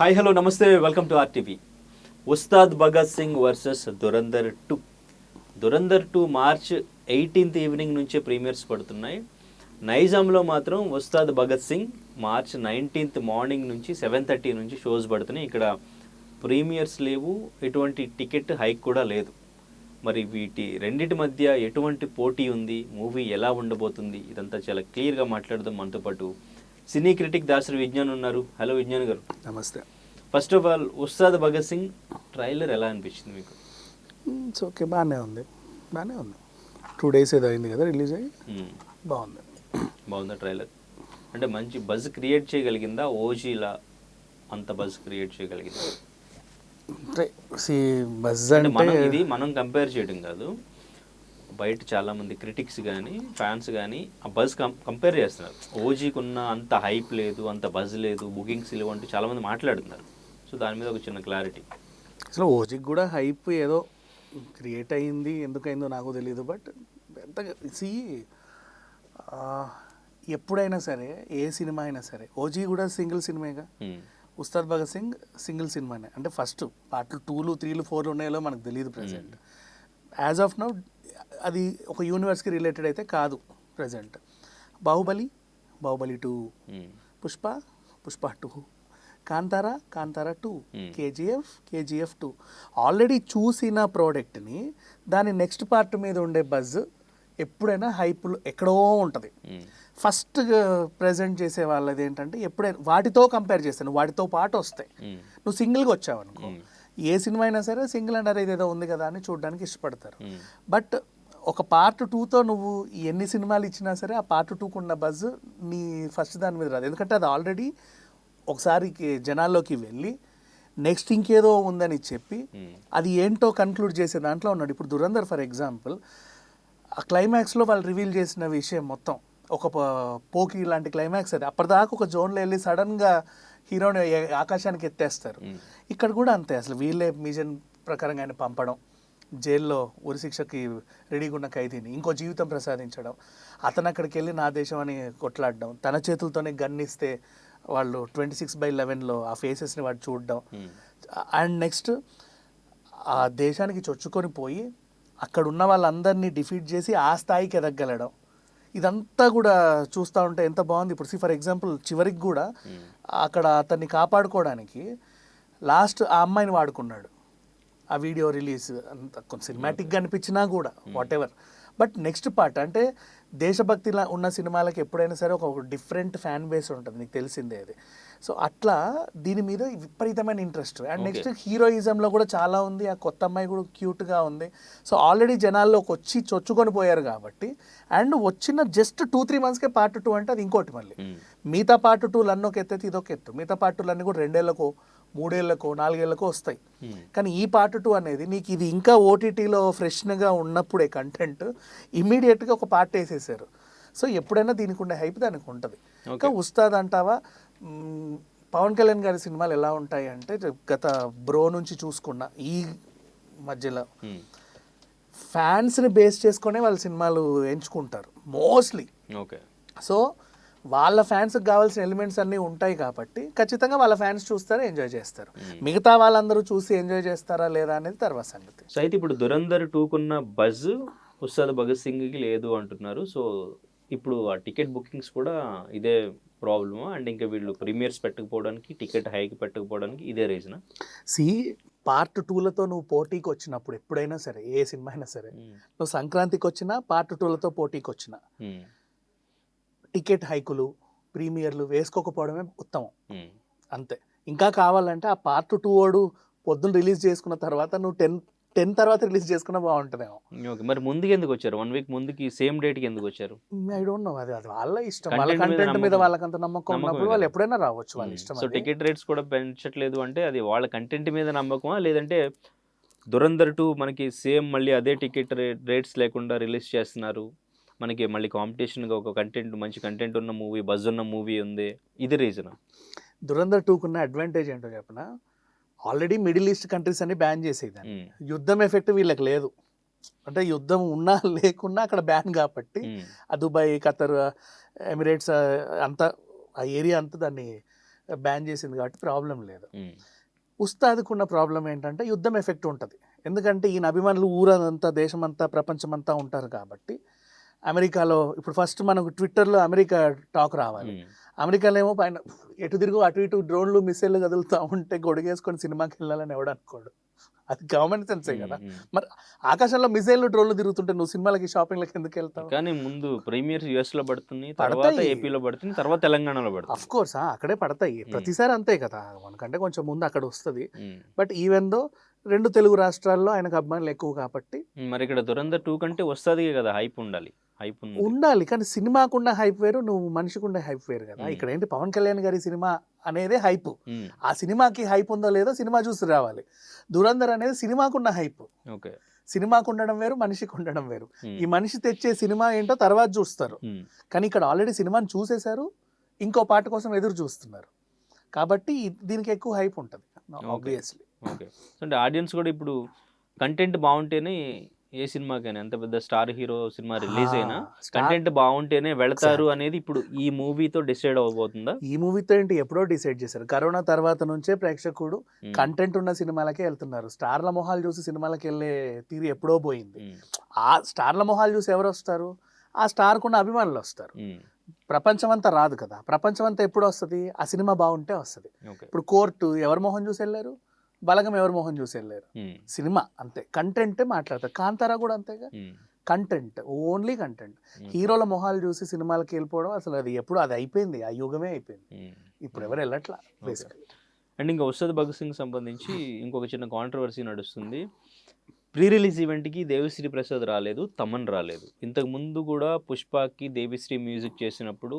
Hi hello నమస్తే welcome to RTV. Ustaad Bhagat Singh versus Dhurandhar 2 March 18th evening నుంచే premieres పడుతున్నాయి. నైజాంలో మాత్రం Ustaad Bhagat Singh March 19th morning నుంచి 7:30 నుంచి షోస్ పడుతున్నాయి. ఇక్కడ ప్రీమియర్స్ లేవు, ఎటువంటి టికెట్ హైక్ కూడా లేదు. మరి వీటి రెండింటి మధ్య ఎటువంటి పోటీ ఉంది, మూవీ ఎలా ఉండబోతుంది, ఇదంతా చాలా క్లియర్గా మాట్లాడదాం. మనతో పాటు సినీ క్రిటిక్ దాసరి విజ్ఞాన్ ఉన్నారు. హలో విజ్ఞాన్ గారు. నమస్తే. First of all Ustaad Bhagat Singh trailer ఎలా అనిపించింది మీకు? ఇట్స్ ఓకే, బాగానే ఉంది. 2 days ఏదో అయింది కదా రిలీజ్ అయ్యి. బాగుందా ట్రైలర్? అంటే మంచి బజ్ క్రియేట్ చేయగలిగిందా? ఓజీలా అంత బజ్ క్రియేట్ చేయగలిగిందా? బజ్ అంటే మనం కంపేర్ చేయడం కాదు, బయట చాలా మంది క్రిటిక్స్ కానీ ఫ్యాన్స్ కానీ ఆ బజ్ కంపేర్ చేస్తున్నారు. ఓజీకి ఉన్న అంత హైప్ లేదు, అంత బజ్ లేదు, బుకింగ్స్ లేవు అంటూ చాలా మంది మాట్లాడుతున్నారు. సో దాని మీద ఒక చిన్న క్లారిటీ. అసలు ఓజీకి కూడా హైప్ ఏదో క్రియేట్ అయ్యింది, ఎందుకైందో నాకు తెలియదు. బట్ పెద్దగా ఎప్పుడైనా సరే ఏ సినిమా అయినా సరే, ఓజీ కూడా సింగిల్ సినిమాగా, ఉస్తాద్ భగత్ సింగ్ సింగిల్ సినిమానే. అంటే ఫస్ట్ పార్ట్లు 2, 3, 4 ఉన్నాయో మనకు తెలియదు ప్రజెంట్. యాజ్ ఆఫ్ నౌ అది ఒక యూనివర్స్కి రిలేటెడ్ అయితే కాదు present. Baahubali 2, Pushpa 2, Kantara 2, KGF 2. Already చూసిన ప్రోడక్ట్ని దాని నెక్స్ట్ పార్ట్ మీద ఉండే బజ్ ఎప్పుడైనా హైప్లు ఎక్కడో ఉంటుంది. ఫస్ట్ ప్రజెంట్ చేసే వాళ్ళది ఏంటంటే ఎప్పుడైనా వాటితో కంపేర్ చేస్తాను, వాటితో పాటు వస్తాయి. నువ్వు సింగిల్గా వచ్చావు అనుకో, ఏ సినిమా అయినా సరే సింగిల్ అంటారు, ఇదేదో ఉంది కదా అని చూడడానికి ఇష్టపడతారు. బట్ ఒక పార్ట్ 2తో నువ్వు ఎన్ని సినిమాలు ఇచ్చినా సరే ఆ పార్ట్ 2కు ఉన్న బజ్ నీ ఫస్ట్ దాని మీద రాదు. ఎందుకంటే అది ఆల్రెడీ ఒకసారి జనాల్లోకి వెళ్ళి నెక్స్ట్ ఇంకేదో ఉందని చెప్పి అది ఏంటో కన్క్లూడ్ చేసే దాంట్లో ఉన్నాడు. ఇప్పుడు దురందర్ ఫర్ ఎగ్జాంపుల్, ఆ క్లైమాక్స్లో వాళ్ళు రివీల్ చేసిన విషయం మొత్తం ఒక పోకి లాంటి క్లైమాక్స్. అది అప్పటిదాకా ఒక జోన్లో వెళ్ళి సడన్గా హీరోని ఆకాశానికి ఎత్తేస్తారు. ఇక్కడ కూడా అంతే, అసలు వీళ్ళే మిషన్ ప్రకారంగా ఆయన పంపడం, జైల్లో ఉరిశిక్షకి రెడీగా ఉన్న ఖైదీని ఇంకో జీవితం ప్రసాదించడం, అతను అక్కడికి వెళ్ళి నా దేశం అని కొట్లాడడం, తన చేతులతోనే గన్ ఇస్తే వాళ్ళు 26/11లో ఆ ఫేసెస్ని వాడు చూడడం, అండ్ నెక్స్ట్ ఆ దేశానికి చొచ్చుకొని పోయి అక్కడ ఉన్న వాళ్ళందరినీ డిఫీట్ చేసి ఆ స్థాయికి ఎదగలడం, ఇదంతా కూడా చూస్తూ ఉంటే ఎంత బాగుంది. ఇప్పుడు ఫర్ ఎగ్జాంపుల్ చివరికి కూడా అక్కడ అతన్ని కాపాడుకోవడానికి లాస్ట్ ఆ అమ్మాయిని వాడుకున్నాడు. ఆ వీడియో రిలీజ్ అంత కొంచెం సినిమాటిక్గా అనిపించినా కూడా what ever. But next part అంటే దేశభక్తిలా ఉన్న సినిమాలకి ఎప్పుడైనా సరే ఒక డిఫరెంట్ ఫ్యాన్ బేస్ ఉంటుంది, నీకు తెలిసిందే అది. సో అట్లా దీని మీద విపరీతమైన ఇంట్రెస్ట్. అండ్ నెక్స్ట్ హీరోయిజంలో కూడా చాలా ఉంది. ఆ కొత్త అమ్మాయి కూడా క్యూట్గా ఉంది. సో ఆల్రెడీ జనాల్లోకి వచ్చి చొచ్చుకొని పోయారు కాబట్టి, అండ్ వచ్చిన జస్ట్ 2-3 monthsకే పార్ట్ 2 అంటే అది ఇంకోటి మళ్ళీ. మిగతా పార్ట్ 2 అన్నీ ఒక ఎత్తు, ఇదొక ఎత్తు. మిగతా పార్ట్ 2 అన్నీ కూడా 2 ఏళ్ళకో 3 ఏళ్ళకో 4 ఏళ్ళకో వస్తాయి. కానీ ఈ పార్ట్ 2 అనేది నీకు ఇది ఇంకా ఓటీటీలో ఫ్రెష్గా ఉన్నప్పుడే కంటెంట్ ఇమ్మీడియట్గా ఒక పార్ట్ వేసేసారు. సో ఎప్పుడైనా దీనికి ఉండే హైప్ దానికి ఉంటుంది. ఇంకా ఉస్తాద్ అంటావా, పవన్ కళ్యాణ్ గారి సినిమాలు ఎలా ఉంటాయి అంటే గత బ్రో నుంచి చూసుకున్న ఈ మధ్యలో ఫ్యాన్స్ని బేస్ చేసుకునే వాళ్ళ సినిమాలు ఎంచుకుంటారు మోస్ట్లీ. సో వాళ్ళ ఫ్యాన్స్కి కావాల్సిన ఎలిమెంట్స్ అన్నీ ఉంటాయి కాబట్టి ఖచ్చితంగా వాళ్ళ ఫ్యాన్స్ చూస్తారు, ఎంజాయ్ చేస్తారు. మిగతా వాళ్ళందరూ చూసి ఎంజాయ్ చేస్తారా లేదా అనేది తర్వాత సంగతి. సో అయితే ఇప్పుడు దురందర్ 2కున్న బజ్ ఉస్తాద్ భగత్ సింగ్కి లేదు అంటున్నారు. సో ఇప్పుడు ఆ టికెట్ బుకింగ్స్ కూడా ఇదే ప్రాబ్లమ్. అండ్ ఇంకా వీళ్ళు ప్రీమియర్స్ పెట్టకపోవడానికి, టికెట్ హైక్ పెట్టకపోవడానికి ఇదే రీజనా? పార్ట్ 2లతో నువ్వు పోటీకి వచ్చినప్పుడు ఎప్పుడైనా సరే, ఏ సినిమా అయినా సరే, నువ్వు సంక్రాంతికి వచ్చినా పార్ట్ 2లతో పోటీకి వచ్చినా టికెట్ హైకులు ప్రీమియర్లు వేసుకోకపోవడమే ఉత్తమం. అంతే. ఇంకా కావాలంటే ఆ పార్ట్ 2 వాడు పొద్దున్న రిలీజ్ చేసుకున్న తర్వాత నువ్వు 10 తర్వాత రిలీజ్ చేసుకున్నా బాగుంటుందేమో. మరి ముందుకు ఎందుకు వచ్చారు? 1 week ముందుకి సేమ్ డేట్కి ఎందుకు వచ్చారు? ఐ డోంట్ నో, అది వాళ్ళ ఇష్టం. వాళ్ళ కంటెంట్ మీద వాళ్ళకంత నమ్మకం ఉన్నప్పుడు వాళ్ళు ఎప్పుడైనా రావచ్చు, వాళ్ళ ఇష్టం. సో టికెట్ రేట్స్ కూడా పెంచట్లేదు అంటే అది వాళ్ళ కంటెంట్ మీద నమ్మకమా, లేదంటే దురందర్ 2 మనకి సేమ్ మళ్ళీ అదే టికెట్ రేట్స్ లేకుండా రిలీజ్ చేస్తున్నారు, మనకి మళ్ళీ కాంపిటీషన్గా ఒక కంటెంట్, మంచి కంటెంట్ ఉన్న మూవీ, బజ్ ఉన్న మూవీ ఉంది, ఇది రీజన్? దురందర్ 2కున్న అడ్వాంటేజ్ ఏంటో చెప్పనా, ఆల్రెడీ మిడిల్ ఈస్ట్ కంట్రీస్ అన్ని బ్యాన్ చేసేదాన్ని. యుద్ధం ఎఫెక్ట్ వీళ్ళకి లేదు. అంటే యుద్ధం ఉన్నా లేకున్నా అక్కడ బ్యాన్ కాబట్టి ఆ దుబాయ్, ఖతర్, ఎమిరేట్స్ అంతా ఆ ఏరియా అంతా దాన్ని బ్యాన్ చేసింది కాబట్టి ప్రాబ్లం లేదు. ఉస్తాద్కు ఉన్న ప్రాబ్లం ఏంటంటే యుద్ధం ఎఫెక్ట్ ఉంటుంది. ఎందుకంటే ఈయన అభిమానులు ఊరంతా, దేశమంతా, ప్రపంచమంతా ఉంటారు కాబట్టి. అమెరికాలో ఇప్పుడు ఫస్ట్ మనకు ట్విట్టర్లో అమెరికా టాక్ రావాలి. అమెరికాలో ఏమో పైన ఎటు తిరుగు అటు ఇటు డ్రోన్లు మిస్సైళ్ళు కదులుతూ ఉంటే గొడుగేసుకొని సినిమాకి వెళ్ళాలని ఎవడు అనుకోడు. అది కామన్ సెన్సే కదా. మరి ఆకాశంలో మిసైళ్ళు డ్రోన్లు తిరుగుతుంటే నువ్వు సినిమాలకి షాపింగ్లకి ఎందుకు వెళ్తావు? కానీ ముందు ప్రీమియర్ యుఎస్ లో పడుతుంది, తర్వాత ఏపీలో పడుతుంది, తర్వాత తెలంగాణలో పడుతుంది. అఫ్ కోర్స్ అక్కడే పడతాయి ప్రతిసారి, అంతే కదా. మనకంటే కొంచెం ముందు అక్కడ వస్తుంది. బట్ ఈవెన్ దో 2 తెలుగు రాష్ట్రాల్లో ఆయనకు అభిమానులు ఎక్కువ కాబట్టి. మరి ఇక్కడ దురంధర్ 2 కంటే వస్తుంది కదా, హైప్ ఉండాలి. హైప్ ఉండాలి కానీ సినిమాకున్న హైప్ వేరు, నువ్వు మనిషికుండే హైప్ వేరు కదా. ఇక్కడ ఏంటి, పవన్ కళ్యాణ్ గారి సినిమా అనేదే హైప్. ఆ సినిమాకి హైప్ ఉందో లేదో సినిమా చూసి రావాలి. దురంధర్ అనేది సినిమాకున్న హైప్. ఓకే, సినిమాకు ఉండడం వేరు, మనిషికి ఉండడం వేరు. ఈ మనిషి తెచ్చే సినిమా ఏంటో తర్వాత చూస్తారు. కానీ ఇక్కడ ఆల్రెడీ సినిమాని చూసేశారు, ఇంకో పాట కోసం ఎదురు చూస్తున్నారు కాబట్టి దీనికి ఎక్కువ హైప్ ఉంటుంది ఆబ్వియస్లీ. ఓకే, అంటే ఆడియన్స్ కూడా ఇప్పుడు కంటెంట్ బాగుంటేనే ఏ సినిమాకైనా, ఎంత పెద్ద స్టార్ హీరో సినిమా రిలీజ్ అయినా కంటెంట్ బాగుంటేనే వెళతారు అనేది ఇప్పుడు ఈ మూవీతో డిసైడ్ అవబోతుందా? ఈ మూవీతో ఏంటి, ఎప్పుడో డిసైడ్ చేశారు. కరోనా తర్వాత నుంచే ప్రేక్షకుడు కంటెంట్ ఉన్న సినిమాలకే వెళ్తున్నారు. స్టార్ల మొహాలు చూసి సినిమాలకు వెళ్ళే తీరు ఎప్పుడో పోయింది. ఆ స్టార్ల మొహాలు చూసి ఎవరు వస్తారు? ఆ స్టార్కున్న అభిమానులు వస్తారు. ప్రపంచం అంతా రాదు కదా. ప్రపంచం అంతా ఎప్పుడు వస్తుంది? ఆ సినిమా బాగుంటే వస్తుంది. ఇప్పుడు కోర్టు ఎవరు మొహం చూసి వెళ్ళారు? బలగం ఎవరు మొహం చూసి వెళ్ళారు? సినిమా అంతే, కంటెంటే మాట్లాడతారు. కాంతారా కూడా అంతేగా, కంటెంట్, ఓన్లీ కంటెంట్. హీరోల మొహాలు చూసి సినిమాలకి వెళ్ళిపోవడం అసలు అది ఎప్పుడు, అది అయిపోయింది, ఆ యుగమే అయిపోయింది. ఇప్పుడు ఎవరు వెళ్ళట్లా బేసికలీ. అండ్ ఇంకా ఉస్తాద్ భగత్ సింగ్ సంబంధించి ఇంకొక చిన్న కాంట్రవర్సీ నడుస్తుంది. ప్రీ రిలీజ్ ఈవెంట్కి దేవిశ్రీ ప్రసాద్ రాలేదు, తమన్ రాలేదు. ఇంతకు ముందు కూడా పుష్పకి దేవిశ్రీ మ్యూజిక్ చేసినప్పుడు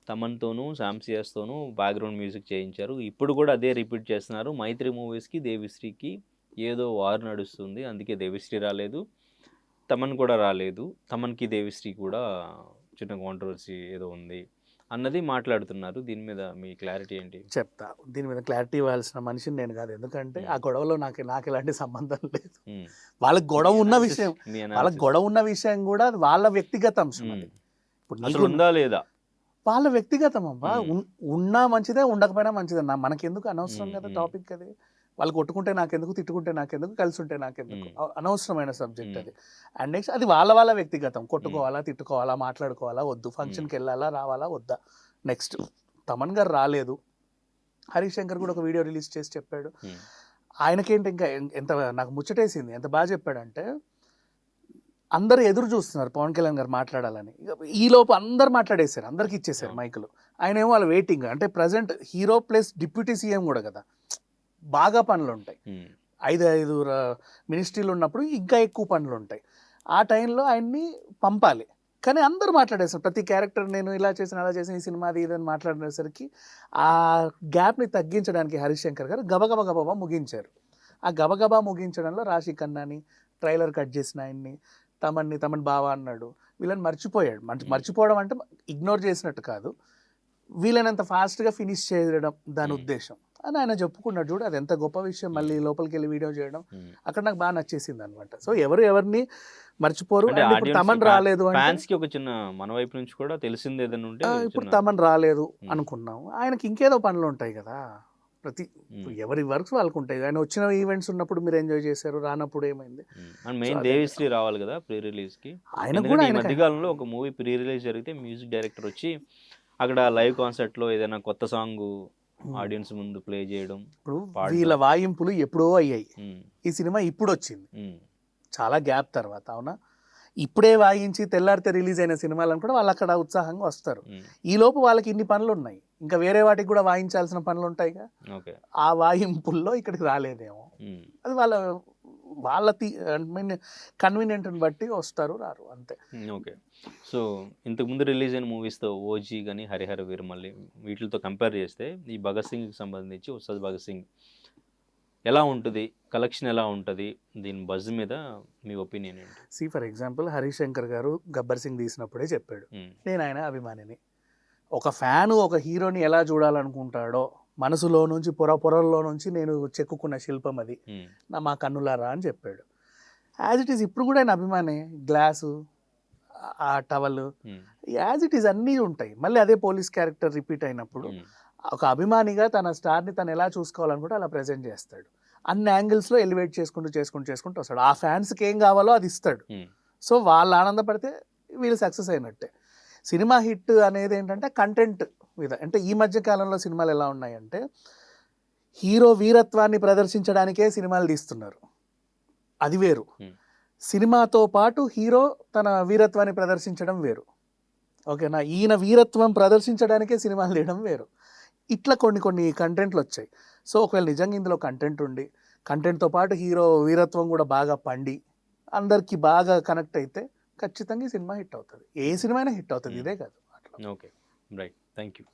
తమన్తోనూ శామ్సియాస్తోనూ బ్యాక్గ్రౌండ్ మ్యూజిక్ చేయించారు. ఇప్పుడు కూడా అదే రిపీట్ చేస్తున్నారు. మైత్రి మూవీస్కి దేవిశ్రీకి ఏదో వార్ నడుస్తుంది, అందుకే దేవిశ్రీ రాలేదు, తమన్ కూడా రాలేదు. తమన్కి దేవిశ్రీ కూడా చిన్న కాంట్రవర్సీ ఏదో ఉంది అన్నది మాట్లాడుతున్నారు. దీని మీద మీ క్లారిటీ ఏంటి? చెప్తా. దీని మీద క్లారిటీ ఇవ్వాల్సిన మనిషిని నేను కాదు. ఎందుకంటే ఆ గొడవలో నాకు ఎలాంటి సంబంధం లేదు. వాళ్ళకి గొడవ ఉన్న విషయం, వాళ్ళకి గొడవ ఉన్న విషయం కూడా వాళ్ళ వ్యక్తిగత అంశం. అది ఇప్పుడు ఉందా లేదా వాళ్ళ వ్యక్తిగతం అమ్మా. ఉన్నా మంచిదే, ఉండకపోయినా మంచిదే. మనకెందుకు, అనవసరం కదా టాపిక్ అది. వాళ్ళు కొట్టుకుంటే నాకెందుకు, తిట్టుకుంటే నాకెందుకు, కలిసి ఉంటే నాకెందుకు, అనవసరమైన సబ్జెక్ట్ అది. అండ్ నెక్స్ట్ అది వాళ్ళ వ్యక్తిగతం. కొట్టుకోవాలా, తిట్టుకోవాలా, మాట్లాడుకోవాలా, వద్దు, ఫంక్షన్కి వెళ్ళాలా, రావాలా, వద్దా. నెక్స్ట్ తమన్ గారు రాలేదు. హరీష్ శంకర్ కూడా ఒక వీడియో రిలీజ్ చేసి చెప్పాడు. ఆయనకేంటి ఇంకా ఎంత నాకు ముచ్చటేసింది, ఎంత బాగా చెప్పాడంటే, అందరు ఎదురు చూస్తున్నారు పవన్ కళ్యాణ్ గారు మాట్లాడాలని. ఈ లోపు అందరు మాట్లాడేశారు, అందరికి ఇచ్చేసారు మైకులు. ఆయన ఏమో వాళ్ళ వెయిటింగ్. అంటే present hero plus deputy CM కూడా కదా, బాగా పనులు ఉంటాయి. 5 మినిస్ట్రీలు ఉన్నప్పుడు ఇంకా ఎక్కువ పనులు ఉంటాయి. ఆ టైంలో ఆయన్ని పంపాలి. కానీ అందరూ మాట్లాడేస్తారు, ప్రతి క్యారెక్టర్ నేను ఇలా చేసిన, అలా చేసిన, ఈ సినిమా అది ఇదని మాట్లాడేసరికి ఆ గ్యాప్ని తగ్గించడానికి హరీష్ శంకర్ గారు గబగబా ముగించారు. ఆ గబగబా ముగించడంలో రాశి ఖన్నాని ట్రైలర్ కట్ చేసిన ఆయన్ని, తమన్ బావా అన్నాడు. వీళ్ళని మర్చిపోయాడు. మర్చిపోవడం అంటే ఇగ్నోర్ చేసినట్టు కాదు, వీళ్ళనంత ఫాస్ట్గా ఫినిష్ చేయడం దాని ఉద్దేశం అని ఆయన చెప్పుకున్నాడు. చూడు, అది ఎంత గొప్ప విషయం. మళ్ళీ లోపలికి వెళ్ళి వీడియో చేయడం అక్కడ నాకు బాగా నచ్చేసింది అనమాట. సో ఎవరిని మర్చిపోరు. తమన్ రాలేదు అంటే ఒక చిన్న మన వైపు నుంచి కూడా తెలిసింది ఏదైనా ఉంటే, ఇప్పుడు తమన్ రాలేదు అనుకున్నాం, ఆయనకి ఇంకేదో పనులు ఉంటాయి కదా. ప్రతి ఎవరి వర్క్స్ వాళ్ళకు ఉంటాయి. ఆయన వచ్చిన ఈవెంట్స్ ఉన్నప్పుడు మీరు ఎంజాయ్ చేశారు, రానప్పుడు ఏమైంది. మెయిన్ దేవిశ్రీ రావాలి కదా ప్రీ రిలీజ్ కి. ఆయన కూడా ఈ మధ్యకాలంలో ఒక మూవీ ప్రీ రిలీజ్ జరిగితే మ్యూజిక్ డైరెక్టర్ వచ్చి అక్కడ లైవ్ కాన్సర్ట్ లో ఏదైనా కొత్త సాంగ్ ఆడియన్స్ ముందు ప్లే చేయడం. ఇప్పుడు వీళ్ళ వాయింపులు ఎప్పుడో అయ్యాయి, ఈ సినిమా ఇప్పుడు వచ్చింది చాలా గ్యాప్ తర్వాత. అవునా, ఇప్పుడే వాయించి తెల్లారితే రిలీజ్ అయిన సినిమాలను కూడా వాళ్ళు అక్కడ ఉత్సాహంగా వస్తారు. ఈ లోపు వాళ్ళకి ఇన్ని పనులు ఉన్నాయి, ఇంకా వేరే వాటికి కూడా వాయించాల్సిన పనులు ఉంటాయిగా. ఆ వాయింపుల్లో ఇక్కడికి రాలేదేమో, అది వాళ్ళ కన్వీనియంట్ని బట్టి వస్తారు, రారు, అంతే. ఓకే, సో ఇంతకుముందు రిలీజ్ అయిన మూవీస్తో ఓజీ కానీ హరిహర వీరమల్లి వీటితో కంపేర్ చేస్తే ఈ భగత్ సింగ్కి సంబంధించి ఉస్తాద్ భగత్ సింగ్ ఎలా ఉంటుంది, కలెక్షన్ ఎలా ఉంటుంది, దీని బజ్ మీద మీ ఒపీనియన్ ఏంటి? ఫర్ ఎగ్జాంపుల్ హరీష్ శంకర్ గారు గబ్బర్ సింగ్ తీసినప్పుడే చెప్పాడు, నేను ఆయన అభిమానిని. ఒక ఫ్యాను ఒక హీరోని ఎలా చూడాలనుకుంటాడో మనసులో నుంచి పొరల్లో నుంచి నేను చెక్కుకున్న శిల్పం అది, మా కన్నులారా అని చెప్పాడు. యాజ్ ఇట్ ఈస్ ఇప్పుడు కూడా ఆయన అభిమానే. గ్లాసు, ఆ టవల్, యాజ్ ఇట్ ఈస్ అన్నీ ఉంటాయి. మళ్ళీ అదే పోలీస్ క్యారెక్టర్ రిపీట్ అయినప్పుడు ఒక అభిమానిగా తన స్టార్ని తను ఎలా చూసుకోవాలనుకుంటే అలా ప్రజెంట్ చేస్తాడు. అన్ని యాంగిల్స్లో ఎలివేట్ చేసుకుంటూ వస్తాడు. ఆ ఫ్యాన్స్కి ఏం కావాలో అది ఇస్తాడు. సో వాళ్ళు ఆనందపడితే వీళ్ళు సక్సెస్ అయినట్టే. సినిమా హిట్ అనేది ఏంటంటే కంటెంట్ మీద. అంటే ఈ మధ్య కాలంలో సినిమాలు ఎలా ఉన్నాయంటే హీరో వీరత్వాన్ని ప్రదర్శించడానికే సినిమాలు తీస్తున్నారు, అది వేరు. సినిమాతో పాటు హీరో తన వీరత్వాన్ని ప్రదర్శించడం వేరు. ఓకేనా, ఈయన వీరత్వం ప్రదర్శించడానికే సినిమాలు తీయడం వేరు. ఇట్లా కొన్ని కంటెంట్లు వచ్చాయి. సో ఒకవేళ నిజంగా ఇందులో కంటెంట్ ఉండి కంటెంట్తో పాటు హీరో వీరత్వం కూడా బాగా పండి అందరికీ బాగా కనెక్ట్ అయితే ఖచ్చితంగా ఈ సినిమా హిట్ అవుతుంది. ఏ సినిమా అయినా హిట్ అవుతుంది, ఇదే కాదు అట్లా. Okay, right, thank you.